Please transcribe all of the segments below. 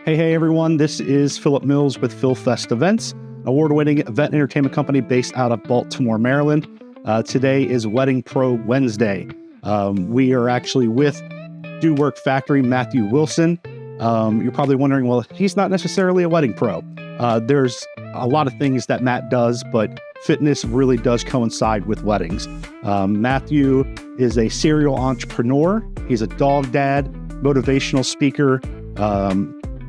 Hey, everyone. This is Philip Mills with Phest Events, award-winning event entertainment company based out of Baltimore, Maryland. Today is Wedding Pro Wednesday. We are actually with Do Work Factory, Matthew Wilson. You're probably wondering, well, he's not necessarily a wedding pro. There's a lot of things that Matt does, but fitness really does coincide with weddings. Matthew is a serial entrepreneur. He's a dog dad, motivational speaker.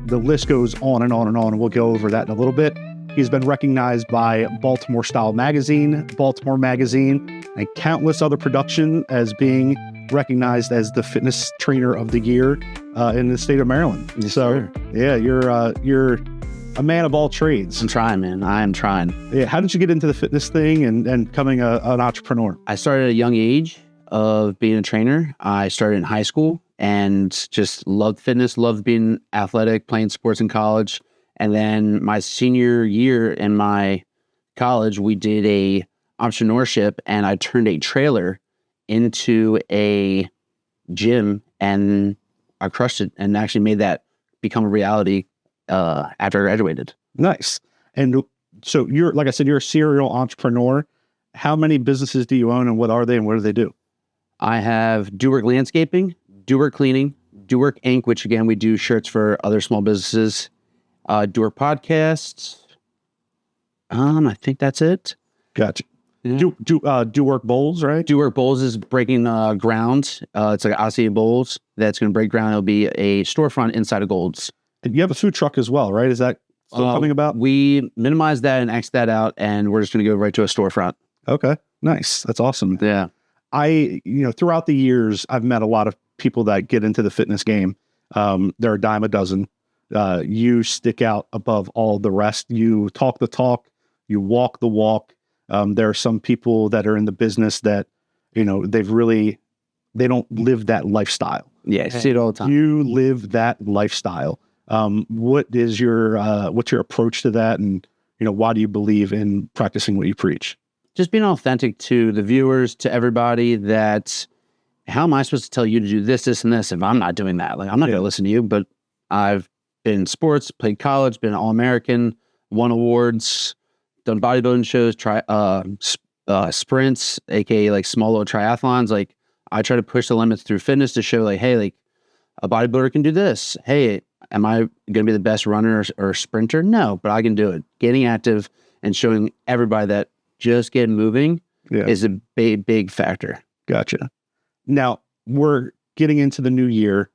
The list goes on and on and on, and we'll go over that in a little bit. He's been recognized by Baltimore Style Magazine, Baltimore Magazine, and countless other productions as being recognized as the fitness trainer of the year in the state of Maryland. Yes, so, sir. Yeah, you're a man of all trades. I'm trying, man. I am trying. Yeah, how did you get into the fitness thing and becoming an entrepreneur? I started at a young age of being a trainer. I started in high school and just loved fitness, loved being athletic, playing sports in college. And then my senior year in my college, we did a entrepreneurship, and I turned a trailer into a gym, and I crushed it and actually made that become a reality after I graduated. Nice. And so you're, like I said, you're a serial entrepreneur. How many businesses do you own, and what are they, and what do they do? I have Do Work Landscaping, Do Work Cleaning, Do Work Inc., which again, we do shirts for other small businesses, Do Work Podcasts. I think that's it. Gotcha. Yeah. Do Work Bowls, right? Do Work Bowls is breaking ground. It's like Aussie Bowls that's going to break ground. It'll be a storefront inside of Gold's. And you have a food truck as well, right? Is that still coming about? We minimized that and X'd that out, and we're just going to go right to a storefront. Okay. Nice. That's awesome. Yeah. Throughout the years, I've met a lot of people that get into the fitness game. They're a dime a dozen. You stick out above all the rest. You talk the talk, you walk the walk. There are some people that are in the business that, they don't live that lifestyle. Yeah, I see it all the time. You live that lifestyle. What's your approach to that? And, why do you believe in practicing what you preach? Just being authentic to the viewers, to everybody, that how am I supposed to tell you to do this, this, and this if I'm not doing that? Like, I'm not going to listen to you, but I've been in sports, played college, been All-American, won awards, done bodybuilding shows, sprints, aka like small little triathlons. Like, I try to push the limits through fitness to show like, hey, like a bodybuilder can do this. Hey, am I going to be the best runner or sprinter? No, but I can do it. Getting active and showing everybody that just getting moving is a big factor. Gotcha. Now we're getting into the new year.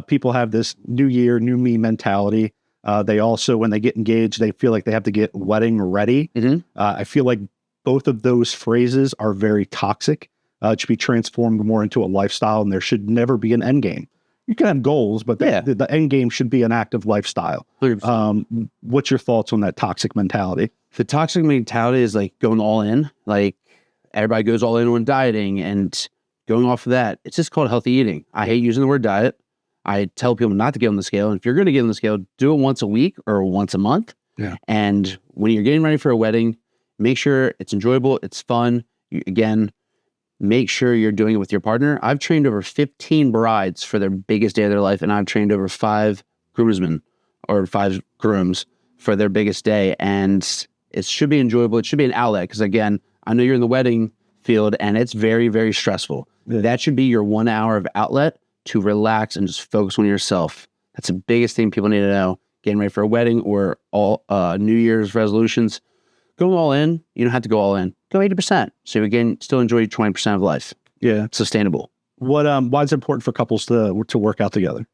People have this new year, new me mentality. They also, when they get engaged, they feel like they have to get wedding ready. Mm-hmm. I feel like both of those phrases are very toxic. It should be transformed more into a lifestyle, and there should never be an end game. You can have goals, but the end game should be an active lifestyle. 100%. What's your thoughts on that toxic mentality? The toxic mentality is like going all in. Like, everybody goes all in on dieting and going off of that. It's just called healthy eating. I hate using the word diet. I tell people not to get on the scale. And if you're going to get on the scale, do it once a week or once a month. Yeah. And when you're getting ready for a wedding, make sure it's enjoyable. It's fun. Make sure you're doing it with your partner. I've trained over 15 brides for their biggest day of their life. And I've trained over 5 groomsmen or 5 grooms for their biggest day. And it should be enjoyable. It should be an outlet. Because again, I know you're in the wedding field and it's very, very stressful. Yeah. That should be your 1 hour of outlet to relax and just focus on yourself. That's the biggest thing people need to know. Getting ready for a wedding or all New Year's resolutions. Go all in. You don't have to go all in. Go 80%. So again, still enjoy 20% of life. Yeah. It's sustainable. Why is it important for couples to work out together?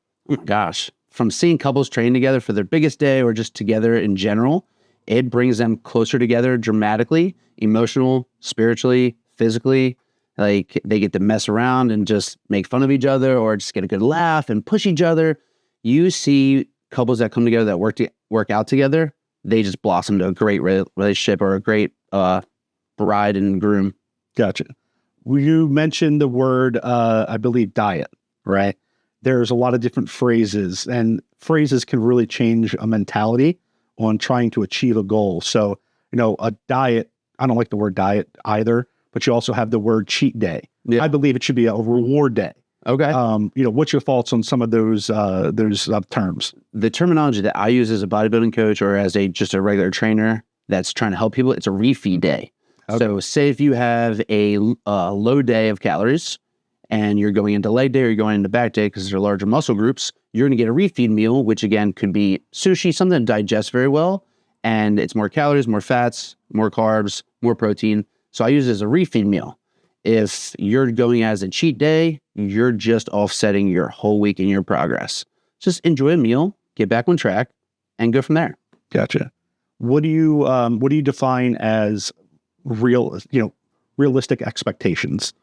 Gosh, from seeing couples train together for their biggest day or just together in general, it brings them closer together dramatically, emotional, spiritually, physically. Like, they get to mess around and just make fun of each other or just get a good laugh and push each other. You see couples that come together that work out together, they just blossom to a great relationship or a great bride and groom. Gotcha. You mentioned the word, I believe, diet, right? There's a lot of different phrases, and phrases can really change a mentality on trying to achieve a goal. So, a diet, I don't like the word diet either, but you also have the word cheat day. Yeah. I believe it should be a reward day. Okay. What's your thoughts on some of those terms? the terminology that I use as a bodybuilding coach or as just a regular trainer that's trying to help people, it's a refeed day. Okay. So say if you have a low day of calories and you're going into leg day or you're going into back day because they're larger muscle groups, you're going to get a refeed meal, which again could be sushi, something that digests very well. And it's more calories, more fats, more carbs, more protein. So I use it as a refeed meal. If you're going as a cheat day, you're just offsetting your whole week in your progress. Just enjoy a meal, get back on track, and go from there. Gotcha. What do you define as realistic expectations?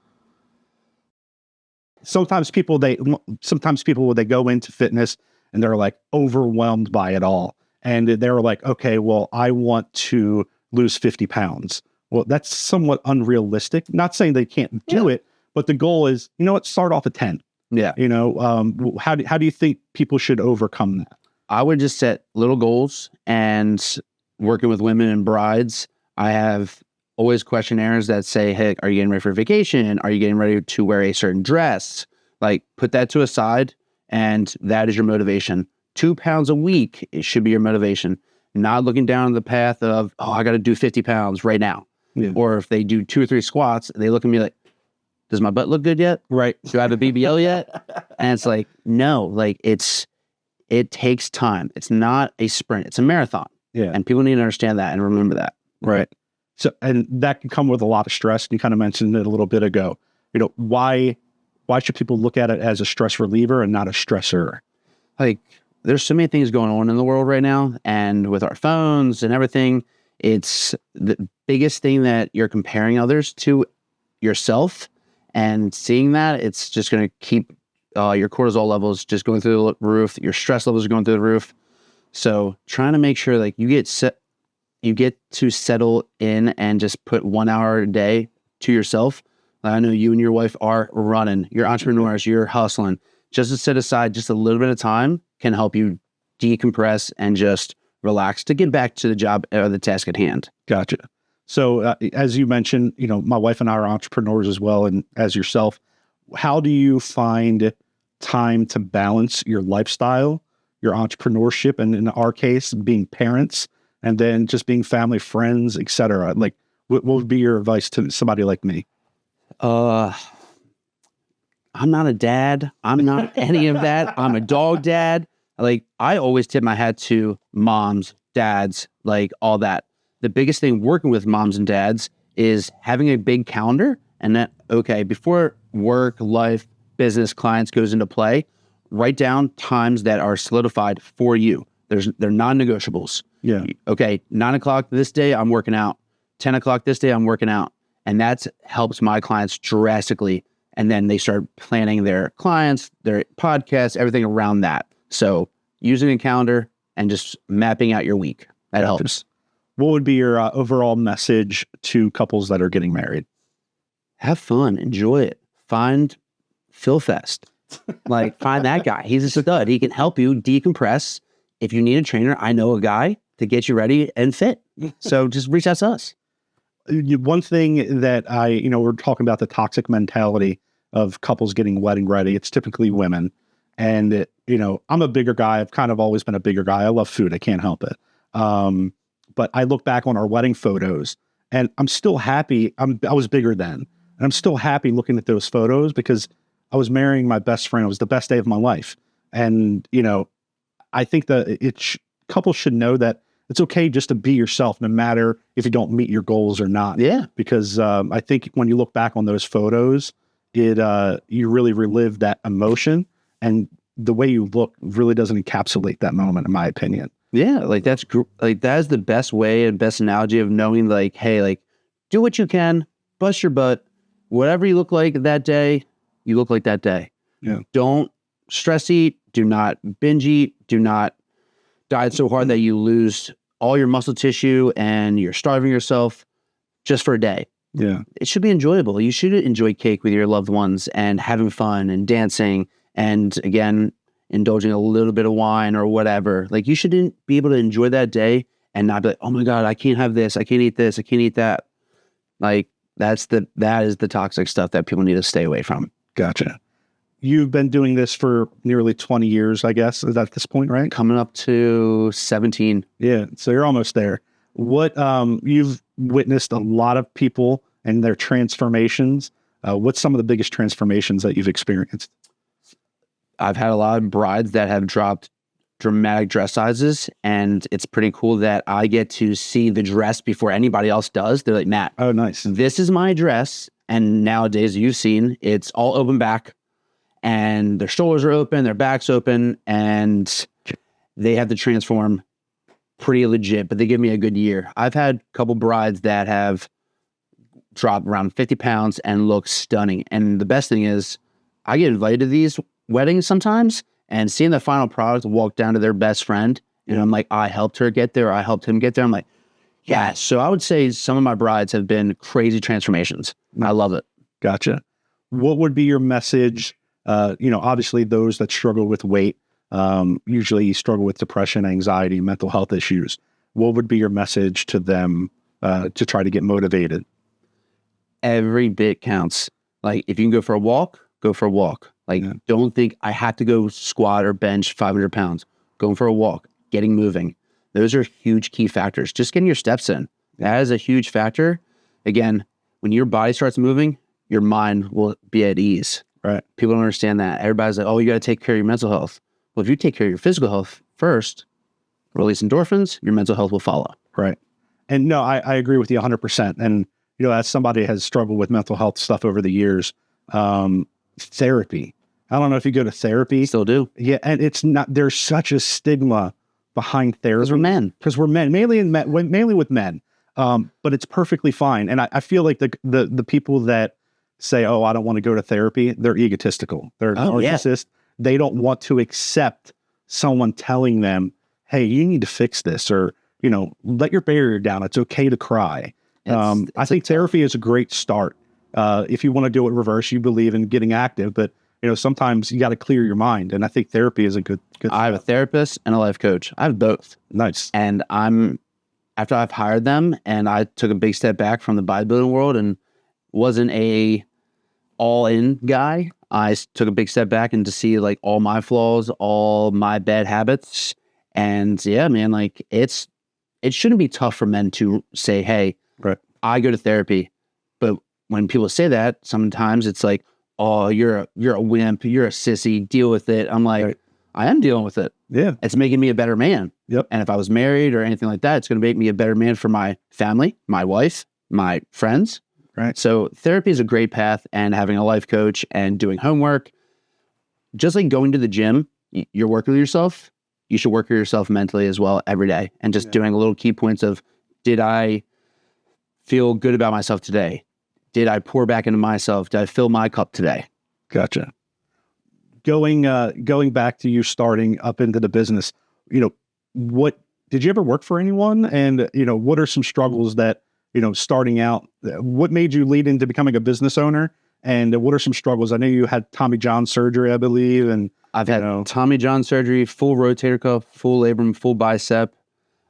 Sometimes people when they go into fitness and they're like overwhelmed by it all, and they're like, okay, well, I want to lose 50 pounds. Well, that's somewhat unrealistic. Not saying they can't do it, but the goal is, start off at 10. Yeah. How do you think people should overcome that? I would just set little goals, and working with women and brides, I have always questionnaires that say, hey, are you getting ready for vacation? Are you getting ready to wear a certain dress? Like, put that to a side, and that is your motivation. 2 pounds a week, it should be your motivation. Not looking down the path of, I got to do 50 pounds right now. Yeah. Or if they do 2 or 3 squats, they look at me like, does my butt look good yet? Right. Do I have a BBL yet? And it's like, no, like it takes time. It's not a sprint. It's a marathon. Yeah. And people need to understand that and remember that. Right. So, and that can come with a lot of stress. You kind of mentioned it a little bit ago. Why should people look at it as a stress reliever and not a stressor? Like, there's so many things going on in the world right now, and with our phones and everything, it's the biggest thing that you're comparing others to yourself, and seeing that, it's just going to keep your cortisol levels just going through the roof. Your stress levels are going through the roof. So trying to make sure like you get to settle in and just put 1 hour a day to yourself. I know you and your wife are running, you're entrepreneurs, you're hustling. Just to set aside just a little bit of time can help you decompress and just relax to get back to the job or the task at hand. Gotcha. So as you mentioned, my wife and I are entrepreneurs as well. And as yourself, how do you find time to balance your lifestyle, your entrepreneurship, and in our case, being parents, and then just being family, friends, etc.? Like, what would be your advice to somebody like me? I'm not a dad. I'm not any of that. I'm a dog dad. Like, I always tip my hat to moms, dads, like all that. The biggest thing working with moms and dads is having a big calendar, and that, okay, before work, life, business, clients goes into play, write down times that are solidified for you. They're non-negotiables. Yeah. Okay, 9 o'clock this day, I'm working out. 10 o'clock this day, I'm working out. And that helps my clients drastically. And then they start planning their clients, their podcasts, everything around that. So using a calendar and just mapping out your week, that helps. What would be your overall message to couples that are getting married? Have fun. Enjoy it. Find Phest. Like, find that guy. He's a stud. He can help you decompress. If you need a trainer, I know a guy to get you ready and fit. So just reach out to us. One thing that we're talking about the toxic mentality of couples getting wedding ready. It's typically women. And, I'm a bigger guy. I've kind of always been a bigger guy. I love food. I can't help it. But I look back on our wedding photos and I'm still happy. I was bigger then. And I'm still happy looking at those photos because I was marrying my best friend. It was the best day of my life. And, I think that couples should know that it's okay just to be yourself, no matter if you don't meet your goals or not. Yeah. Because I think when you look back on those photos, you really relive that emotion, and the way you look really doesn't encapsulate that moment, in my opinion. Yeah, like that is the best way and best analogy of knowing, like, hey, like, do what you can, bust your butt, whatever you look like that day, you look like that day. Yeah. Don't stress eat. Do not binge eat. Do not diet so hard that you lose all your muscle tissue and you're starving yourself just for a day. Yeah. It should be enjoyable. You should enjoy cake with your loved ones and having fun and dancing and, again, indulging a little bit of wine or whatever. Like, you should be able to enjoy that day and not be like, oh my God, I can't have this. I can't eat this. I can't eat that. Like, that is the toxic stuff that people need to stay away from. Gotcha. you've been doing this for nearly 20 years, I guess, is at this point, right? Coming up to 17. Yeah. So you're almost there. What, you've witnessed a lot of people and their transformations. What's some of the biggest transformations that you've experienced? I've had a lot of brides that have dropped dramatic dress sizes, and it's pretty cool that I get to see the dress before anybody else does. They're like, Matt, Oh, nice. this is my dress. And nowadays, you've seen, it's all open back, and their shoulders are open, their back's open, and they have to transform pretty legit, but they give me a good year. I've had a couple brides that have dropped around 50 pounds and look stunning. And the best thing is, I get invited to these weddings sometimes, and seeing the final product walk down to their best friend, and I'm like, I helped her get there, I helped him get there. I'm like, yeah. So I would say some of my brides have been crazy transformations. I love it. Gotcha. What would be your message? Obviously those that struggle with weight, usually struggle with depression, anxiety, mental health issues. What would be your message to them to try to get motivated? Every bit counts. Like, if you can go for a walk, go for a walk. Like, don't think I have to go squat or bench 500 pounds. Going for a walk, getting moving. Those are huge key factors. Just getting your steps in. That is a huge factor. Again, when your body starts moving, your mind will be at ease. Right. People don't understand that. Everybody's like, oh, you got to take care of your mental health. Well, if you take care of your physical health first, release endorphins, your mental health will follow. Right. And no, I agree with you 100%. And, as somebody has struggled with mental health stuff over the years, therapy. I don't know if you go to therapy. Still do. Yeah. And it's not, there's such a stigma behind therapy. Because we're men. Because we're men, mainly with men. But it's perfectly fine. And I feel like the people that say, oh, I don't want to go to therapy, they're egotistical. They're narcissists. Yeah. They don't want to accept someone telling them, hey, you need to fix this, or, let your barrier down. It's okay to cry. I think therapy is a great start. If you want to do it reverse, you believe in getting active, but sometimes you got to clear your mind. And I think therapy is a good I have a therapist and a life coach. I have both. Nice. And after I've hired them, and I took a big step back from the bodybuilding world and wasn't a all-in guy, I took a big step back and to see like all my flaws, all my bad habits. And yeah, man, like it shouldn't be tough for men to say, hey, right, I go to therapy. But when people say that, sometimes it's like, oh, you're a wimp, you're a sissy, deal with it. I'm like, right. I am dealing with it. Yeah. It's making me a better man. Yep. And if I was married or anything like that, it's going to make me a better man for my family, my wife, my friends. Right. So therapy is a great path, and having a life coach and doing homework, just like going to the gym, you're working with yourself. You should work with yourself mentally as well every day, and just doing a little key points of, did I feel good about myself today? Did I pour back into myself? Did I fill my cup today? Gotcha. Going back to you starting up into the business, what did you ever work for anyone? And, what are some struggles that, starting out, what made you lead into becoming a business owner? And what are some struggles? I know you had Tommy John surgery, I believe. And I've had Tommy John surgery, full rotator cuff, full labrum, full bicep.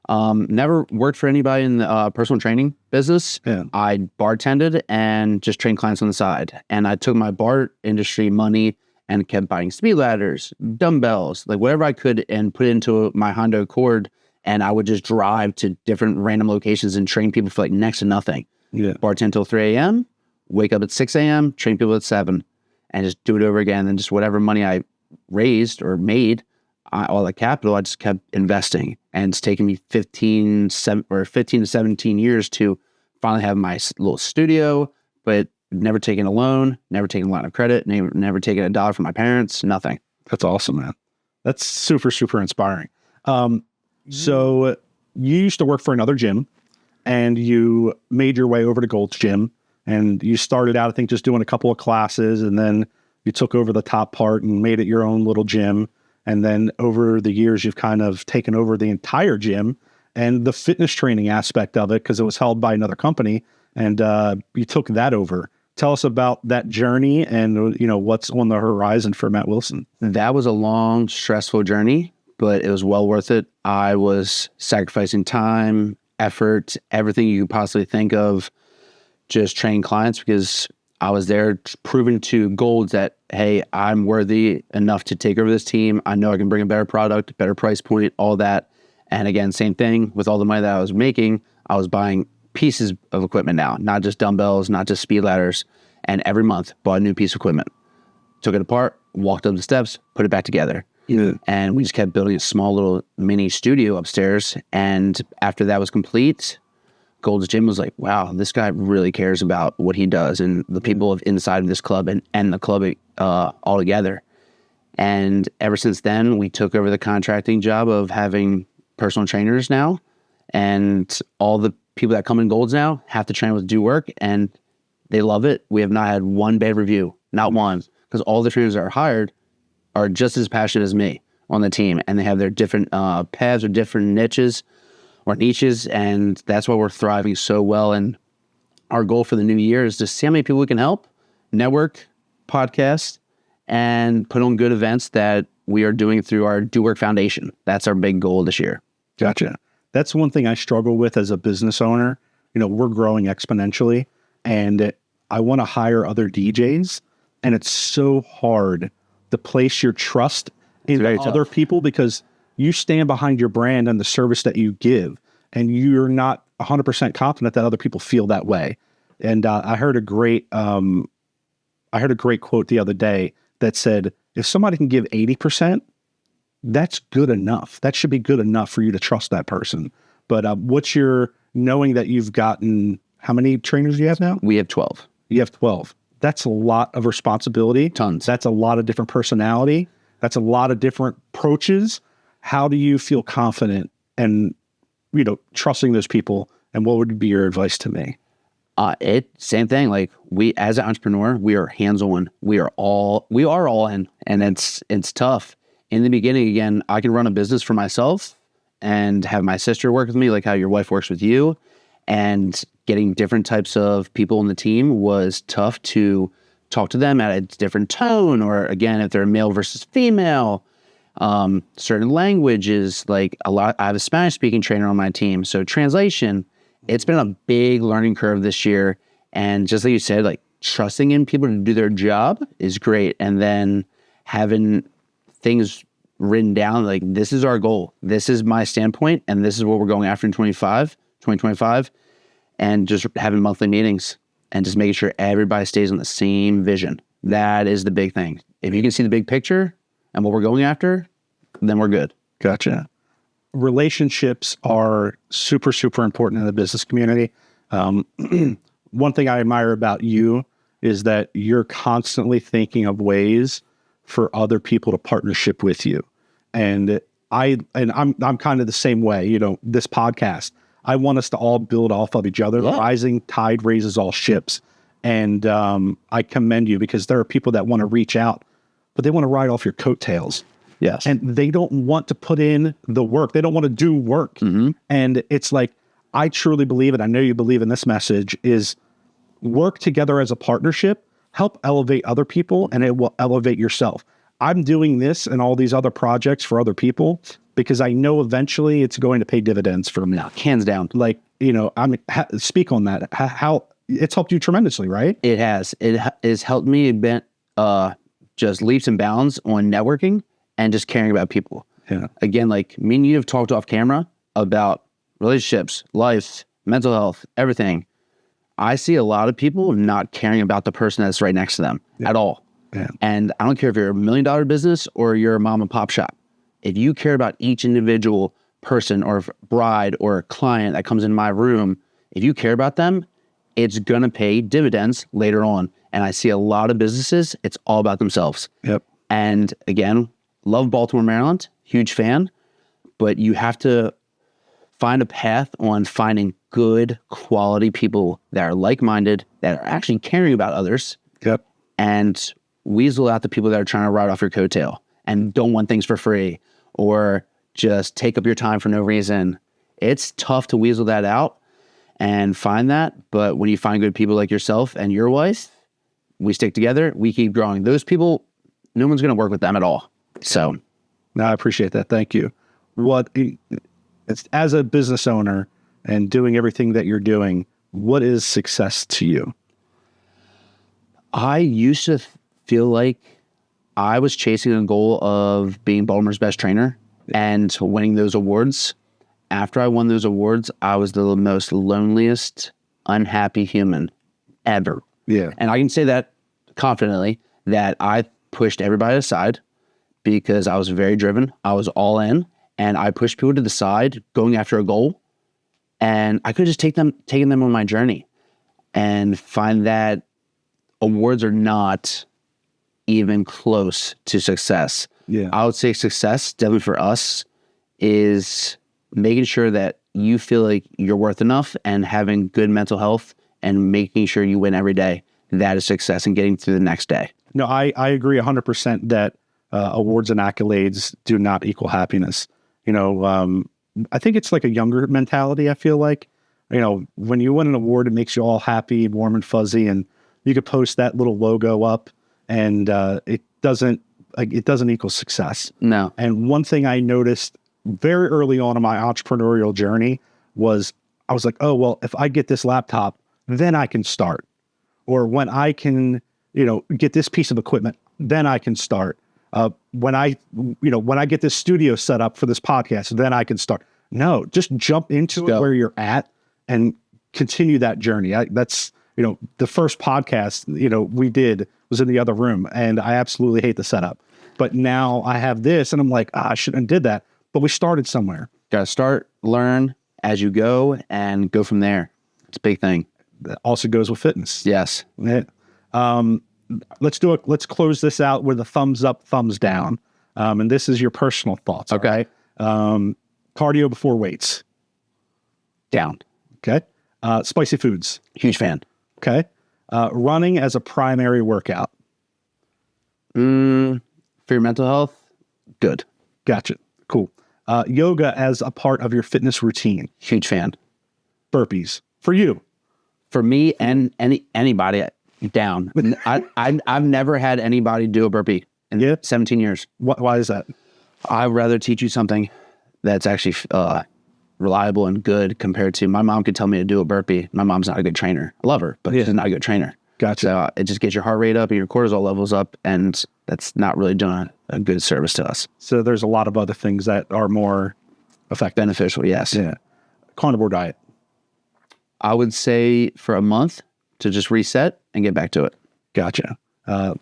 Never worked for anybody in the personal training business. Yeah. I bartended and just trained clients on the side. And I took my bar industry money and kept buying speed ladders, dumbbells, like whatever I could, and put it into my Honda Accord. And I would just drive to different random locations and train people for like next to nothing. Yeah. Bartend till 3 a.m., wake up at 6 a.m., train people at 7, and just do it over again. And just whatever money I raised or made, all the capital, I just kept investing. And it's taken me 15 to 17 years to finally have my little studio, but never taken a loan, never taken a line of credit, never taken a dollar from my parents, nothing. That's awesome, man. That's super, super inspiring. So you used to work for another gym, and you made your way over to Gold's Gym, and you started out, I think, just doing a couple of classes, and then you took over the top part and made it your own little gym. And then over the years, you've kind of taken over the entire gym and the fitness training aspect of it, because it was held by another company, and you took that over. Tell us about that journey and, what's on the horizon for Matt Wilson. That was a long, stressful journey, but it was well worth it. I was sacrificing time, effort, everything you could possibly think of, just training clients, because I was there proving to Golds that, hey, I'm worthy enough to take over this team. I know I can bring a better product, better price point, all that. And again, same thing with all the money that I was making. I was buying pieces of equipment now, not just dumbbells, not just speed ladders. And every month, bought a new piece of equipment. Took it apart, walked up the steps, put it back together. Yeah. And we just kept building a small little mini studio upstairs. And after that was complete, Gold's Gym was like, wow, this guy really cares about what he does and the people inside of this club and the club all together. And ever since then, we took over the contracting job of having personal trainers now. And all the people that come in Gold's now have to train with Do Work, and they love it. We have not had one bad review, not one, because all the trainers that are hired are just as passionate as me on the team, and they have their different paths or different niches, and that's why we're thriving so well. And our goal for the new year is to see how many people we can help, network, podcast, and put on good events that we are doing through our Do Work Foundation. That's our big goal this year. Gotcha. That's one thing I struggle with as a business owner. We're growing exponentially, and I want to hire other DJs, and it's so hard to place your trust in other people because you stand behind your brand and the service that you give, and you're not 100% confident that other people feel that way. And I heard a great quote the other day that said, if somebody can give 80%, that's good enough. That should be good enough for you to trust that person. But what's your, knowing that you've gotten, how many trainers do you have now? We have 12. You have 12. That's a lot of responsibility. Tons. That's a lot of different personality. That's a lot of different approaches. How do you feel confident and, trusting those people? And what would be your advice to me? Same thing. Like, we, as an entrepreneur, we are hands-on. We are all in, and it's tough. In the beginning, again, I can run a business for myself and have my sister work with me, like how your wife works with you. And getting different types of people on the team was tough to talk to them at a different tone, or again, if they're male versus female, certain languages, like I have a Spanish speaking trainer on my team. So translation, it's been a big learning curve this year. And just like you said, like trusting in people to do their job is great. And then having things written down, like, this is our goal. This is my standpoint, and this is what we're going after in 2025. And just having monthly meetings and just making sure everybody stays on the same vision. That is the big thing. If you can see the big picture and what we're going after, then we're good. Gotcha. Relationships are super, super important in the business community. One thing I admire about you is that you're constantly thinking of ways for other people to partnership with you. And I'm kind of the same way, this podcast, I want us to all build off of each other. Yeah. Rising tide raises all ships. And I commend you, because there are people that want to reach out, but they want to ride off your coattails. Yes. And they don't want to put in the work. They don't want to do work. Mm-hmm. And it's like, I truly believe it. I know you believe in this message, is work together as a partnership, help elevate other people, and it will elevate yourself. I'm doing this and all these other projects for other people because I know eventually it's going to pay dividends for me. Hands down. Like, speak on that. How it's helped you tremendously, right? It has. It has helped me just leaps and bounds on networking and just caring about people. Yeah. Again, like me and you have talked off camera about relationships, life, mental health, everything. I see a lot of people not caring about the person that's right next to them at all. Yeah. And I don't care if you're $1 million business or you're a mom and pop shop. If you care about each individual person or bride or client that comes in my room, if you care about them, it's going to pay dividends later on. And I see a lot of businesses, it's all about themselves. Yep. And again, love Baltimore, Maryland, huge fan, but you have to find a path on finding good quality people that are like-minded, that are actually caring about others. Yep. And weasel out the people that are trying to ride off your coattail and don't want things for free or just take up your time for no reason. It's tough to weasel that out and find that. But when you find good people like yourself and your wife, we stick together, we keep growing. Those people, no one's going to work with them at all. So. No, I appreciate that. Thank you. As a business owner and doing everything that you're doing, what is success to you? I used to feel like I was chasing a goal of being Baltimore's best trainer and winning those awards. After I won those awards, I was the most loneliest, unhappy human ever. Yeah. And I can say that confidently, that I pushed everybody aside because I was very driven. I was all in, and I pushed people to the side going after a goal. And I could just taken them on my journey and find that awards are not even close to success. Yeah. I would say success, definitely for us, is making sure that you feel like you're worth enough and having good mental health and making sure you win every day. That is success and getting through the next day. No, I agree 100% that awards and accolades do not equal happiness. You know, I think it's like a younger mentality, I feel like. You know, when you win an award, it makes you all happy, warm and fuzzy, and you could post that little logo up, and it doesn't equal success. No. And one thing I noticed very early on in my entrepreneurial journey was I was like, oh, well, if I get this laptop, then I can start. Or when I can, you know, get this piece of equipment, then I can start. When I get this studio set up for this podcast, then I can start. No, just jump into it where you're at and continue that journey. That's, you know, the first podcast, you know, we did was in the other room, and I absolutely hate the setup. But now I have this, and I'm like, I shouldn't have did that. But we started somewhere. Got to start, learn as you go, and go from there. It's a big thing. That also goes with fitness. Yes. Yeah. Let's close this out with a thumbs up, thumbs down. And this is your personal thoughts. Okay. Cardio before weights. Down. Okay. Spicy foods. Huge fan. Okay. Running as a primary workout. For your mental health, good. Gotcha. Cool. Yoga as a part of your fitness routine. Huge fan. Burpees. For you. For me and anybody, down. I've never had anybody do a burpee in 17 years. Why is that? I'd rather teach you something that's actually reliable and good compared to my mom could tell me to do a burpee. My mom's not a good trainer. I love her, but she's not a good trainer. Gotcha. So it just gets your heart rate up and your cortisol levels up, and that's not really doing a good service to us. So there's a lot of other things that are more effective. Beneficial, yes. Yeah. Carnivore diet. I would say for a month to just reset and get back to it. Gotcha.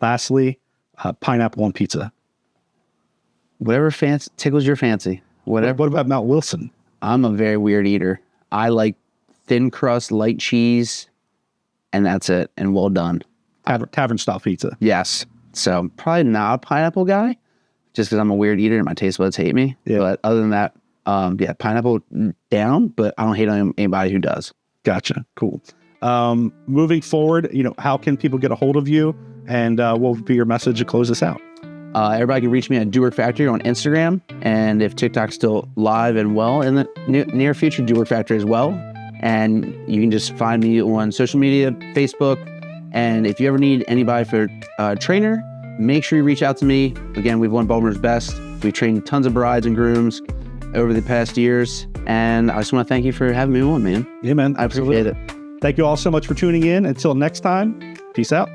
Lastly, pineapple on pizza. Whatever tickles your fancy. Whatever. What about Mount Wilson? I'm a very weird eater. I like thin crust, light cheese, and that's it. And well done. Tavern style pizza. Yes. So probably not a pineapple guy, just because I'm a weird eater and my taste buds hate me. Yeah. But other than that, pineapple down, but I don't hate on anybody who does. Gotcha. Cool. Moving forward, you know, how can people get a hold of you, and what will be your message to close this out? Everybody can reach me at Do Work Factory on Instagram, and if TikTok's still live and well in the near future, Do Work Factory as well. And you can just find me on social media, Facebook, and if you ever need anybody for a trainer, make sure you reach out to me. Again, we've won Baltimore's Best. We've trained tons of brides and grooms over the past years, and I just want to thank you for having me on, man. Yeah, man. I appreciate it. Thank you all so much for tuning in. Until next time, peace out.